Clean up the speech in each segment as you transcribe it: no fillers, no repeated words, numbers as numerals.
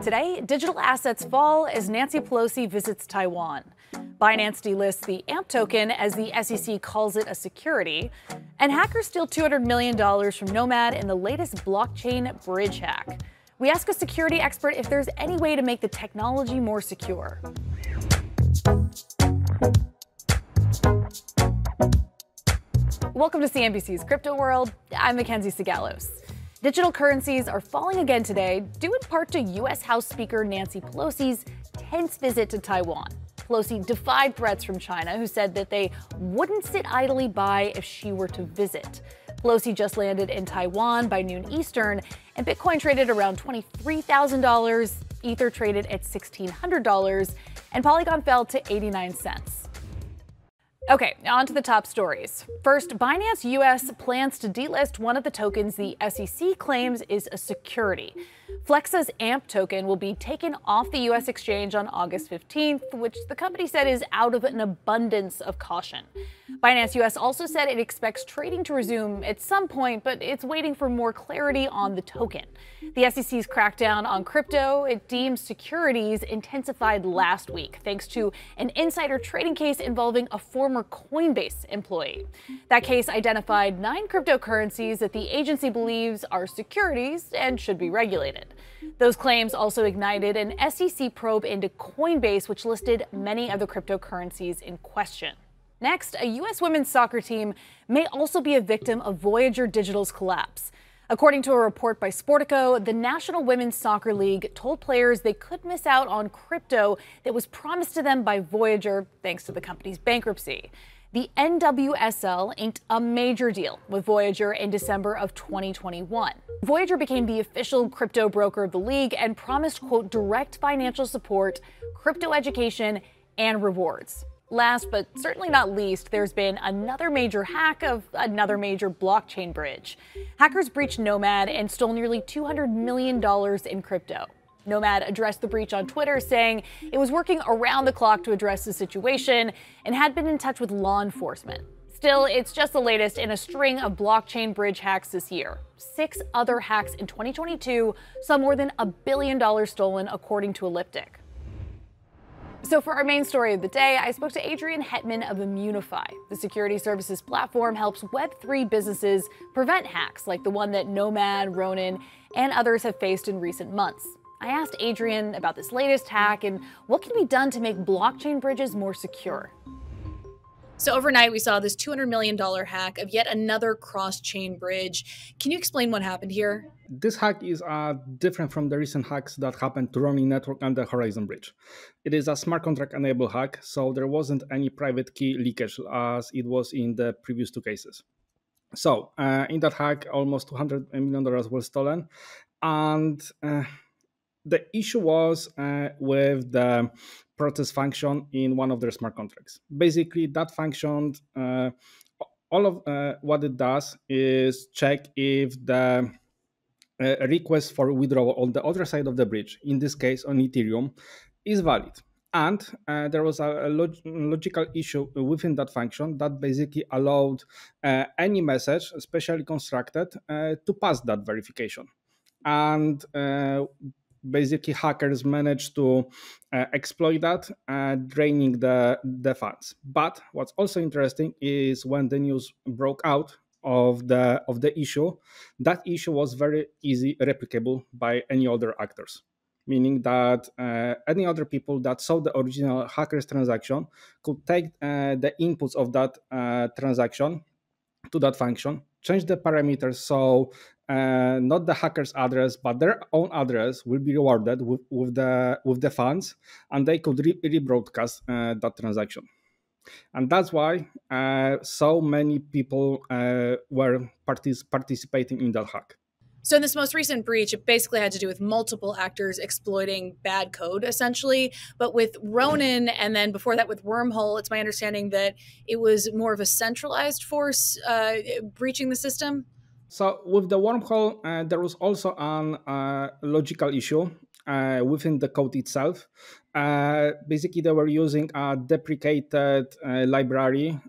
Today, digital assets fall as Nancy Pelosi visits Taiwan. Binance delists the AMP token as the SEC calls it a security. And hackers steal $200 million from Nomad in the latest blockchain bridge hack. We ask a security expert if there's any way to make the technology more secure. Welcome to CNBC's Crypto World. I'm Mackenzie Sigalos. Digital currencies are falling again today, due in part to U.S. House Speaker Nancy Pelosi's tense visit to Taiwan. Pelosi defied threats from China, who said that they wouldn't sit idly by if she were to visit. Pelosi just landed in Taiwan by noon Eastern, and Bitcoin traded around $23,000, Ether traded at $1,600, and Polygon fell to 89 cents. Okay, on to the top stories. First, Binance US plans to delist one of the tokens the SEC claims is a security. Flexa's AMP token will be taken off the US exchange on August 15th, which the company said is out of an abundance of caution. Binance US also said it expects trading to resume at some point, but it's waiting for more clarity on the token. The SEC's crackdown on crypto it deems securities intensified last week, thanks to an insider trading case involving a former Coinbase employee. That case identified 9 cryptocurrencies that the agency believes are securities and should be regulated. Those claims also ignited an SEC probe into Coinbase, which listed many of the cryptocurrencies in question. Next, a U.S. women's soccer team may also be a victim of Voyager Digital's collapse. According to a report by Sportico, the National Women's Soccer League told players they could miss out on crypto that was promised to them by Voyager thanks to the company's bankruptcy. The NWSL inked a major deal with Voyager in December of 2021. Voyager became the official crypto broker of the league and promised, quote, direct financial support, crypto education, and rewards. Last but certainly not least, there's been another major hack of another major blockchain bridge. Hackers breached Nomad and stole nearly $200 million in crypto. Nomad addressed the breach on Twitter, saying it was working around the clock to address the situation and had been in touch with law enforcement. Still, it's just the latest in a string of blockchain bridge hacks this year. 6 other hacks in 2022 saw more than $1 billion stolen, according to Elliptic. So for our main story of the day, I spoke to Adrian Hetman of Immunefi. The security services platform helps Web3 businesses prevent hacks like the one that Nomad, Ronin, and others have faced in recent months. I asked Adrian about this latest hack and what can be done to make blockchain bridges more secure. So overnight, we saw this $200 million hack of yet another cross-chain bridge. Can you explain what happened here? This hack is different from the recent hacks that happened to Ronin Network and the Horizon Bridge. It is a smart contract-enabled hack, so there wasn't any private key leakage as it was in the previous 2 cases. So in that hack, almost $200 million was stolen, and the issue was with the process function in one of their smart contracts. Basically, that function, all of what it does is check if the request for withdrawal on the other side of the bridge, in this case on Ethereum, is valid. And there was a logical issue within that function that basically allowed any message, especially constructed, to pass that verification. And basically hackers managed to exploit that, draining the funds. But what's also interesting is when the news broke out of the issue, that issue was very easy replicable by any other actors, meaning that any other people that saw the original hacker's transaction could take the inputs of that transaction to that function, change the parameters so not the hacker's address but their own address will be rewarded with the funds, and they could rebroadcast that transaction. And that's why so many people were participating in that hack. So in this most recent breach, it basically had to do with multiple actors exploiting bad code, essentially. But with Ronin, and then before that with Wormhole, it's my understanding that it was more of a centralized force breaching the system? So with the wormhole, there was also an logical issue within the code itself. Basically, they were using a deprecated library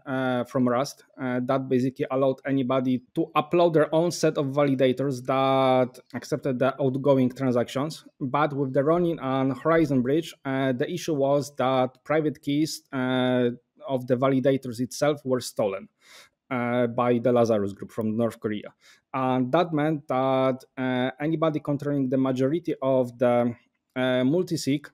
from Rust that basically allowed anybody to upload their own set of validators that accepted the outgoing transactions. But with the running on Horizon Bridge, the issue was that private keys of the validators itself were stolen by the Lazarus group from North Korea. And that meant that anybody controlling the majority of the multisig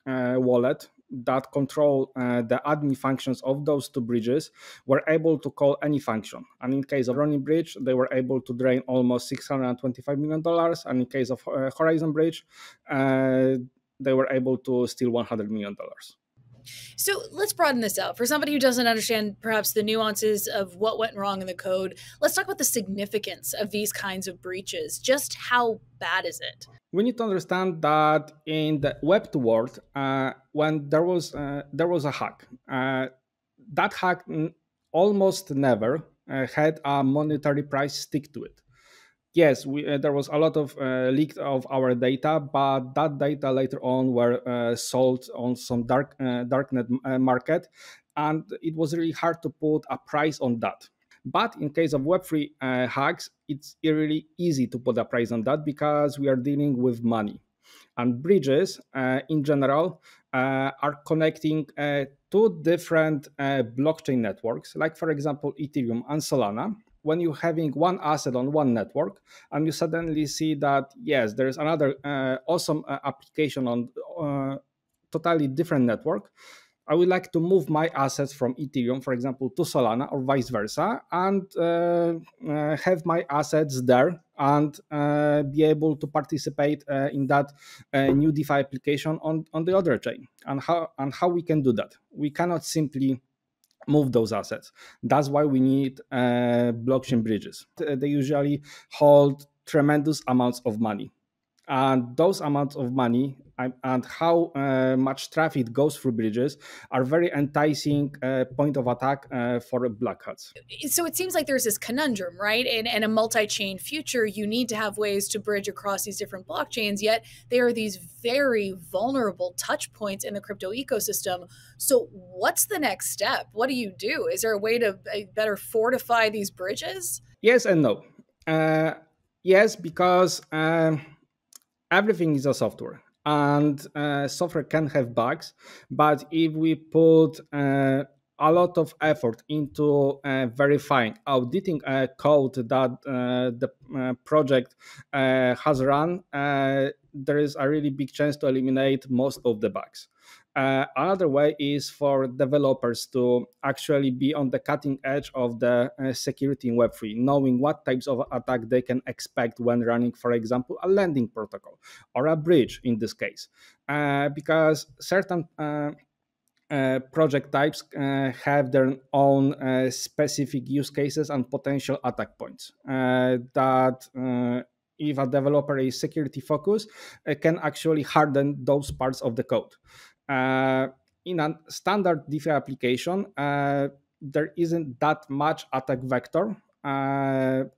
wallet that control the admin functions of those two bridges were able to call any function. And in case of Running Bridge, they were able to drain almost $625 million. And in case of Horizon Bridge, they were able to steal $100 million. So let's broaden this out. For somebody who doesn't understand perhaps the nuances of what went wrong in the code, let's talk about the significance of these kinds of breaches. Just how bad is it? We need to understand that in the Web2 world, when there was a hack, that hack almost never had a monetary price stick to it. Yes, there was a lot of leak of our data, but that data later on were sold on some darknet market, and it was really hard to put a price on that. But in case of Web3 hacks, it's really easy to put a price on that because we are dealing with money. And bridges, in general, are connecting two different blockchain networks, like, for example, Ethereum and Solana. When you're having one asset on one network and you suddenly see that, yes, there's another awesome application on totally different network, I would like to move my assets from Ethereum, for example, to Solana or vice versa, and have my assets there and be able to participate in that new DeFi application on the other chain. And how we can do that? We cannot simply move those assets. That's why we need blockchain bridges. They usually hold tremendous amounts of money. And those amounts of money and how much traffic goes through bridges are very enticing point of attack for black hats. So it seems like there's this conundrum, right? In a multi-chain future, you need to have ways to bridge across these different blockchains, yet there are these very vulnerable touch points in the crypto ecosystem. So what's the next step? What do you do? Is there a way to better fortify these bridges? Yes and no. Yes, because everything is a software, and software can have bugs. But if we put a lot of effort into verifying, auditing code that the project has run, there is a really big chance to eliminate most of the bugs. Another way is for developers to actually be on the cutting edge of the security in Web3, knowing what types of attack they can expect when running, for example, a lending protocol or a bridge in this case. Because certain project types have their own specific use cases and potential attack points that if a developer is security focused, can actually harden those parts of the code. In a standard DeFi application, there isn't that much attack vector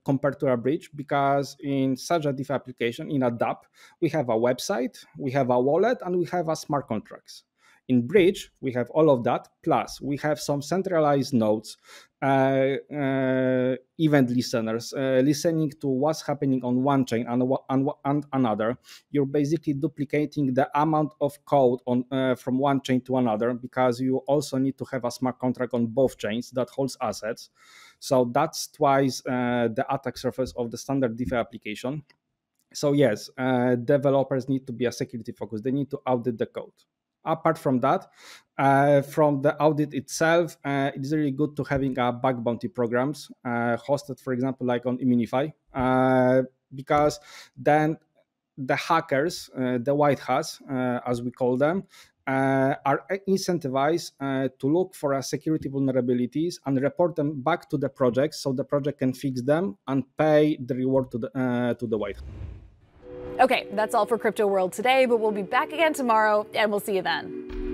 compared to a bridge, because in such a DeFi application, in a dApp, we have a website, we have a wallet, and we have a smart contracts. In Bridge, we have all of that, plus we have some centralized nodes, event listeners, listening to what's happening on one chain and another. You're basically duplicating the amount of code on from one chain to another, because you also need to have a smart contract on both chains that holds assets. So that's twice the attack surface of the standard DeFi application. So yes, developers need to be a security focus. They need to audit the code. Apart from that, from the audit itself, it's really good to having a bug bounty programs hosted, for example, like on Immunefi, because then the hackers, the white hats, as we call them, are incentivized to look for security vulnerabilities and report them back to the project, so the project can fix them and pay the reward to the white hat. Okay, that's all for Crypto World today, but we'll be back again tomorrow, and we'll see you then.